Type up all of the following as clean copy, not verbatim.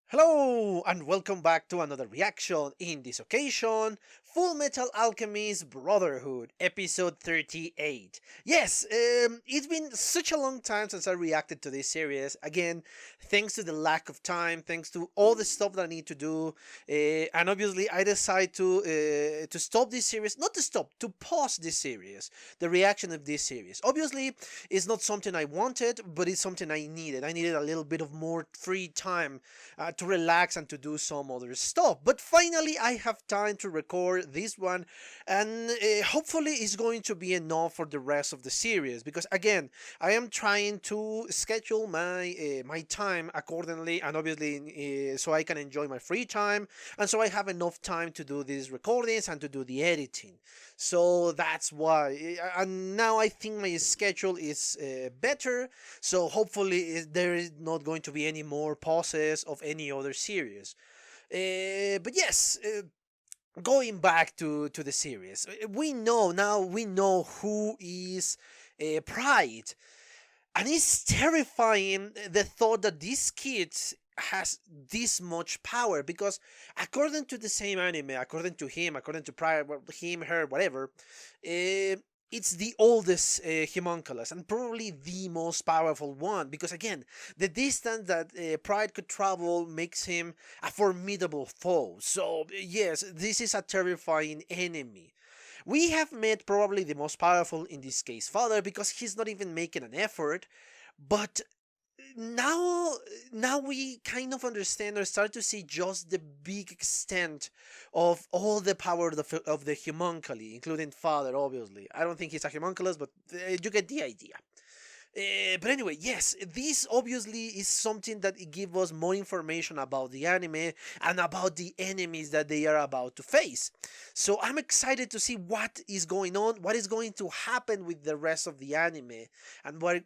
Hello and welcome back to another reaction. In this occasion, Fullmetal Alchemist Brotherhood, episode 38. Yes, it's been such a long time since I reacted to this series. Again, thanks to the lack of time, thanks to all the stuff that I need to do, and obviously I decided to stop this series, not to stop, to pause this series, the reaction of this series. Obviously, it's not something I wanted, but it's something I needed. I needed a little bit of more free time to relax and to do some other stuff. But finally, I have time to record this one, and hopefully, it's going to be enough for the rest of the series. Because again, I am trying to schedule my time accordingly, and obviously, so I can enjoy my free time, and so I have enough time to do these recordings and to do the editing. So that's why. And now I think my schedule is better. So hopefully, there is not going to be any more pauses of any other series. But yes, going back to the series, we know who is Pride, and it's terrifying the thought that this kid has this much power because according to the same anime, according to him, according to Pride, him, her, whatever, it's the oldest homunculus and probably the most powerful one because again the distance that Pride could travel makes him a formidable foe. So yes, this is a terrifying enemy. We have met probably the most powerful, in this case Father, because he's not even making an effort. But now now we kind of understand or start to see just the big extent of all the power of the homunculi, including Father. Obviously, I don't think he's a homunculus, but you get the idea. But anyway, yes, this obviously is something that it gives us more information about the anime and about the enemies that they are about to face. So I'm excited to see what is going on, what is going to happen with the rest of the anime, and what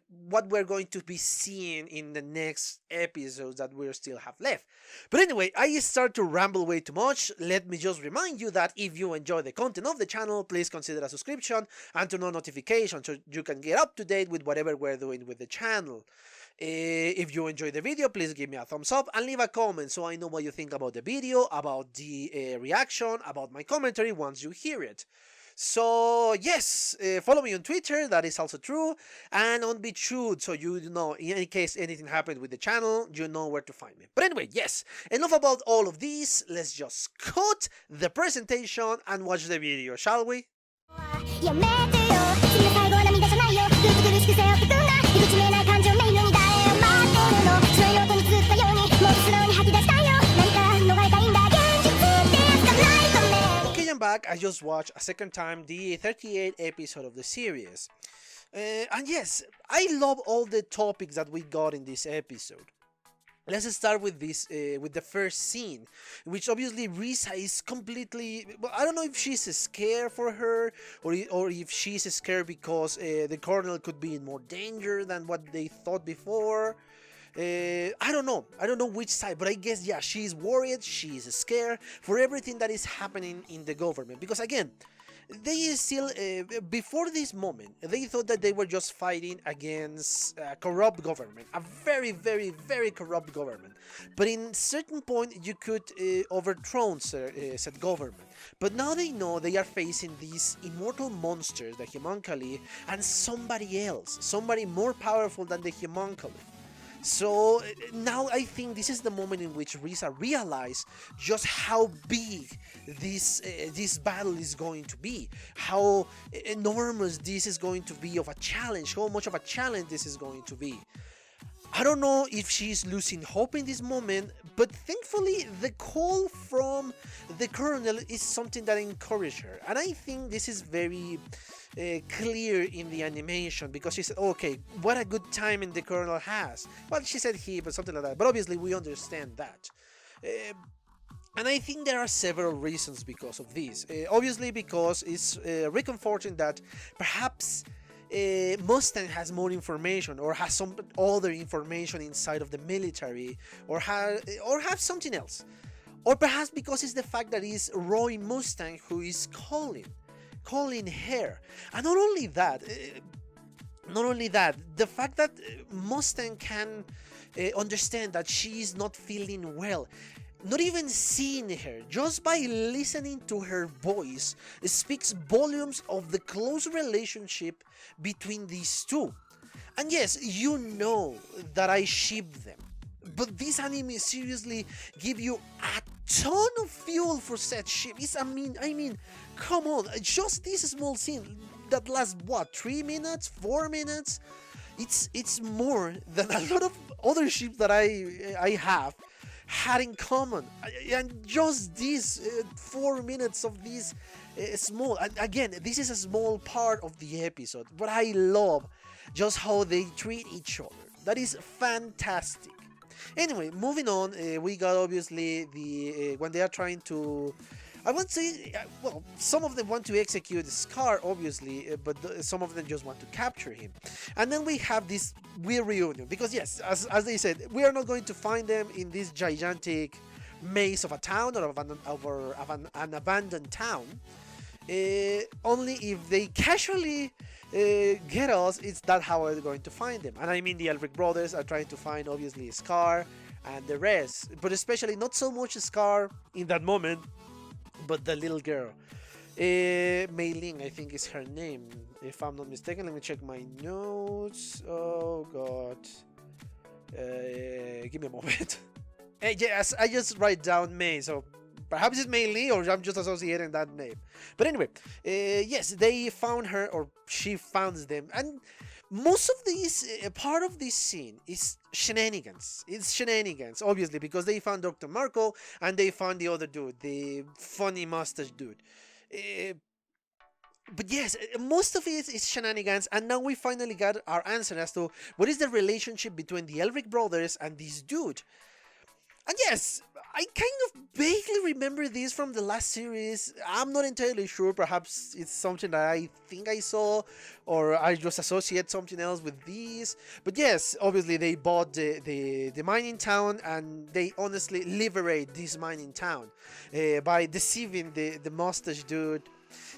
we're going to be seeing in the next episodes that we still have left. But anyway, I start to ramble way too much. Let me just remind you that if you enjoy the content of the channel, please consider a subscription and turn on notifications so you can get up to date with whatever we're doing with the channel. If you enjoyed the video, please give me a thumbs up and leave a comment so I know what you think about the video, about the reaction, about my commentary once you hear it. So yes, follow me on Twitter, that is also true, and on BitChute, so you know, in any case anything happened with the channel, you know where to find me. But anyway, yes, enough about all of these, let's just cut the presentation and watch the video, shall we? やめてよ君の最後は涙じゃないよ苦しく背負ってくんな行き詰めない感情メインに誰を待ってるの白い音に映ったようにもっと素直に吐き出したいよ何か逃れたいんだ現実ってやつがないとね Okay, I'm back. I just watched a second time the 38th episode of the series. And yes, I love all the topics that we got in this episode. Let's start with this, with the first scene, which obviously Risa is completely. Well, I don't know if she's scared for her, or if she's scared because the colonel could be in more danger than what they thought before. I don't know. I don't know which side, but I guess yeah, she's worried, she's scared for everything that is happening in the government. Because again, they still, before this moment, they thought that they were just fighting against a corrupt government, a very, very, very corrupt government. But in certain point, you could overthrow said government. But now they know they are facing these immortal monsters, the homunculi, and somebody else, somebody more powerful than the homunculi. So now I think this is the moment in which Risa realized just how big this battle is going to be, how enormous this is going to be of a challenge, how much of a challenge this is going to be. I don't know if she's losing hope in this moment, but thankfully the call from the colonel is something that encouraged her, and I think this is very clear in the animation because she said, okay, what a good timing the colonel has. Well, she said he, but something like that, but obviously we understand that. And I think there are several reasons because of this. Obviously because it's reconforting that perhaps Mustang has more information or has some other information inside of the military, or have something else, or perhaps because it's the fact that it's Roy Mustang who is calling her. And not only that, the fact that Mustang can understand that she is not feeling well. Not even seeing her, just by listening to her voice, speaks volumes of the close relationship between these two. And yes, you know that I ship them. But this anime seriously give you a ton of fuel for said ship. I mean, come on, just this small scene that lasts what, 3 minutes, 4 minutes? It's more than a lot of other ships that I have had in common. And just these 4 minutes of this small, and again, this is a small part of the episode, but I love just how they treat each other. That is fantastic. Anyway, moving on, we got obviously the when they are trying to, I won't say, well, some of them want to execute Scar, obviously, but some of them just want to capture him. And then we have this weird reunion, because yes, as they said, we are not going to find them in this gigantic maze of a town or of an abandoned town. Only if they casually get us, it's that how we're going to find them. And I mean, the Elric brothers are trying to find, obviously, Scar and the rest, but especially not so much Scar in that moment, but the little girl. Mei Ling, I think is her name, if I'm not mistaken. Let me check my notes. Oh god. Give me a moment. Yes, I just write down Mei, so perhaps it's Mei Ling, or I'm just associating that name. But anyway, yes, they found her, or she found them, and most of these, part of this scene is shenanigans. It's shenanigans, obviously, because they found Dr. Marco and they found the other dude, the funny mustache dude. But yes, most of it is shenanigans, and now we finally got our answer as to what is the relationship between the Elric brothers and this dude. And yes, I kind of vaguely remember this from the last series. I'm not entirely sure. Perhaps it's something that I think I saw, or I just associate something else with these. But yes, obviously they bought the mining town, and they honestly liberate this mining town by deceiving the mustache dude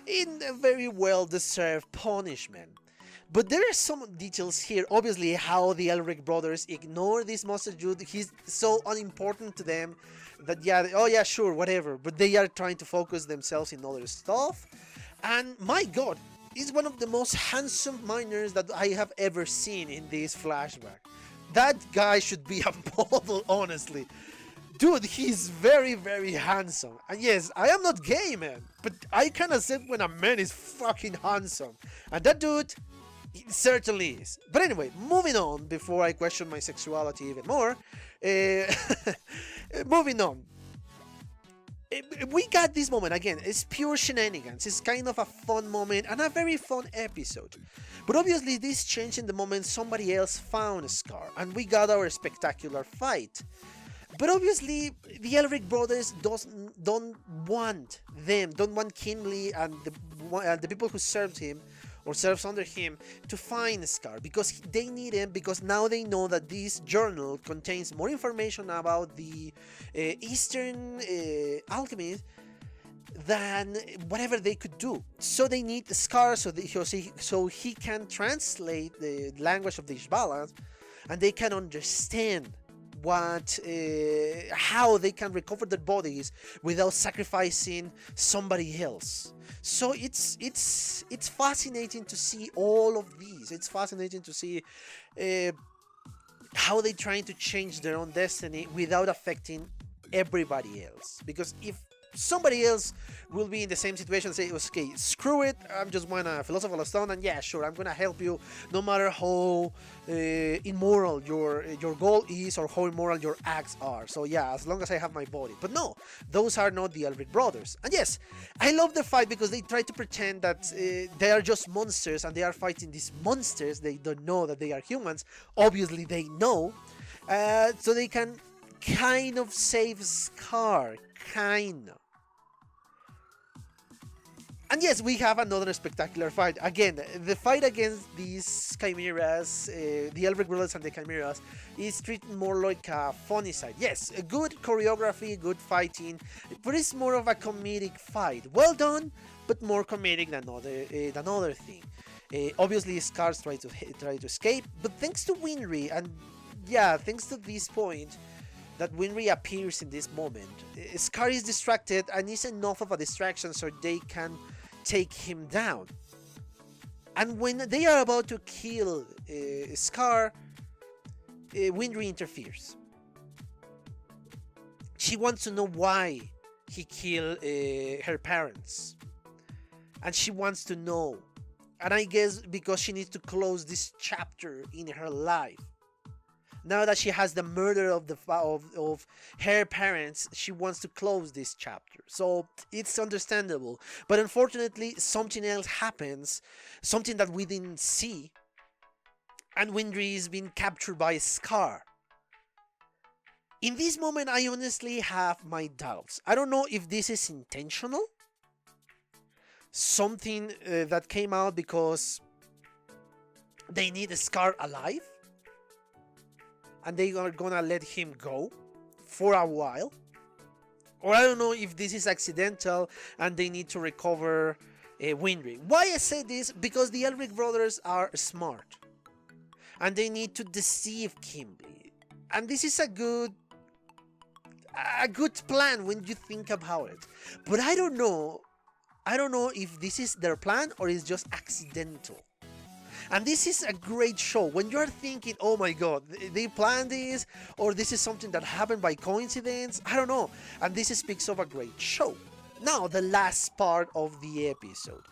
in a very well-deserved punishment. But there are some details here, obviously, how the Elric brothers ignore this mustache dude. He's so unimportant to them that, yeah, oh yeah, sure, whatever. But they are trying to focus themselves in other stuff. And my god, he's one of the most handsome miners that I have ever seen in this flashback. That guy should be a model, honestly. Dude, he's very, very handsome. And yes, I am not gay, man. But I can accept when a man is fucking handsome. And that dude, it certainly is. But anyway, moving on before I question my sexuality even more. Moving on. We got this moment again. It's pure shenanigans. It's kind of a fun moment and a very fun episode. But obviously, this changed in the moment somebody else found Scar, and we got our spectacular fight. But obviously, the Elric brothers don't want Kimberly and the people who served him, or serves under him, to find Scar, because they need him, because now they know that this journal contains more information about the Eastern alchemy than whatever they could do. So they need Scar so he can translate the language of the Ishbalas, and they can understand how they can recover their bodies without sacrificing somebody else. So it's fascinating to see all of these. It's fascinating to see how they're trying to change their own destiny without affecting everybody else. Because if somebody else will be in the same situation and say, okay, screw it, I'm just one philosopher stone, and yeah, sure, I'm gonna help you no matter how immoral your goal is or how immoral your acts are. So yeah, as long as I have my body. But no, those are not the Elric brothers. And yes, I love the fight because they try to pretend that they are just monsters and they are fighting these monsters. They don't know that they are humans. Obviously they know, so they can kind of save Scar, kind of. And yes, we have another spectacular fight. Again, the fight against these chimeras, the Elric brothers and the chimeras, is treated more like a funny side. Yes, a good choreography, good fighting, but it's more of a comedic fight. Well done, but more comedic than other thing. Obviously, Scars try to escape, but thanks to Winry and yeah, thanks to this point that Winry appears in this moment, Scar is distracted and is enough of a distraction so they can take him down. And when they are about to kill Scar, Winry interferes. She wants to know why he killed her parents. And she wants to know. And I guess because she needs to close this chapter in her life. Now that she has the murder of her parents, she wants to close this chapter. So it's understandable. But unfortunately, something else happens. Something that we didn't see. And Winry is being captured by Scar. In this moment, I honestly have my doubts. I don't know if this is intentional. Something that came out because they need Scar alive. And they are gonna let him go for a while. Or I don't know if this is accidental and they need to recover Winry. Why I say this? Because the Elric brothers are smart. And they need to deceive Kimberly. And this is a good plan when you think about it. But I don't know if this is their plan or it's just accidental. And this is a great show. When you're thinking, oh my god, they planned this, or this is something that happened by coincidence, I don't know. And this speaks of a great show. Now, the last part of the episode.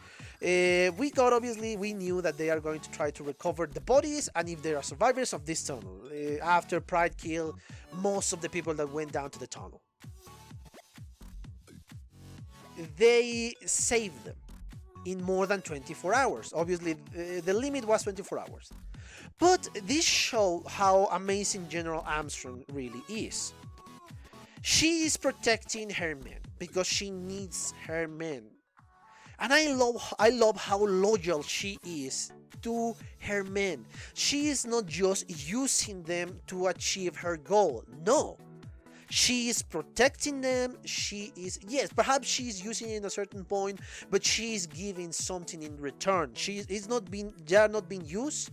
We knew that they are going to try to recover the bodies, and if there are survivors of this tunnel, after Pride killed most of the people that went down to the tunnel. They saved them in more than 24 hours. Obviously, the limit was 24 hours. But this shows how amazing General Armstrong really is. She is protecting her men because she needs her men. And I love how loyal she is to her men. She is not just using them to achieve her goal. No. She is protecting them. Yes, perhaps she is using it in a certain point, but she is giving something in return. They are not being used.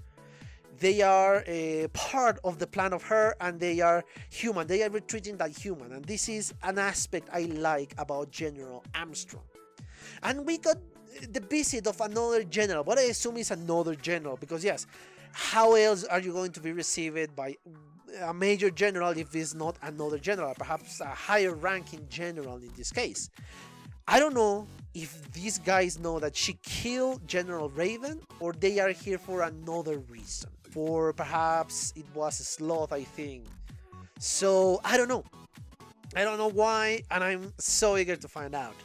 They are a part of the plan of her, and they are human. They are treating like human, and this is an aspect I like about General Armstrong. And we got the visit of another general, but I assume it's another general, because yes, how else are you going to be received by a major general if it's not another general, perhaps a higher ranking general in this case? I don't know if these guys know that she killed General Raven, or they are here for another reason. For perhaps it was a sloth, I think. So I don't know. I don't know why, and I'm so eager to find out.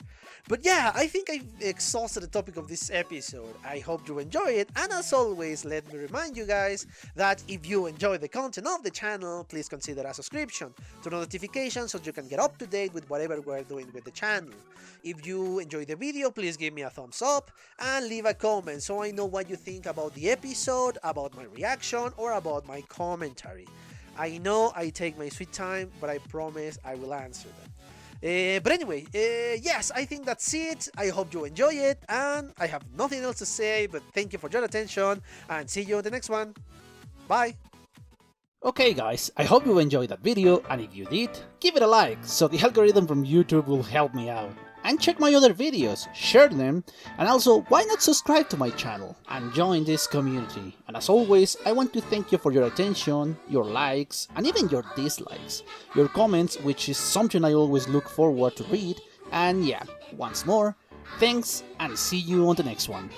But yeah, I think I've exhausted the topic of this episode. I hope you enjoy it, and as always, let me remind you guys that if you enjoy the content of the channel, please consider a subscription, turn on notifications so you can get up to date with whatever we're doing with the channel. If you enjoyed the video, please give me a thumbs up and leave a comment so I know what you think about the episode, about my reaction, or about my commentary. I know I take my sweet time, but I promise I will answer them. But anyway, yes, I think that's it. I hope you enjoy it, and I have nothing else to say, but thank you for your attention, and see you in the next one. Bye! Okay guys, I hope you enjoyed that video, and if you did, give it a like, so the algorithm from YouTube will help me out. And check my other videos, share them, and also why not subscribe to my channel and join this community. And as always, I want to thank you for your attention, your likes, and even your dislikes, your comments, which is something I always look forward to read. And yeah, once more, thanks, and see you on the next one.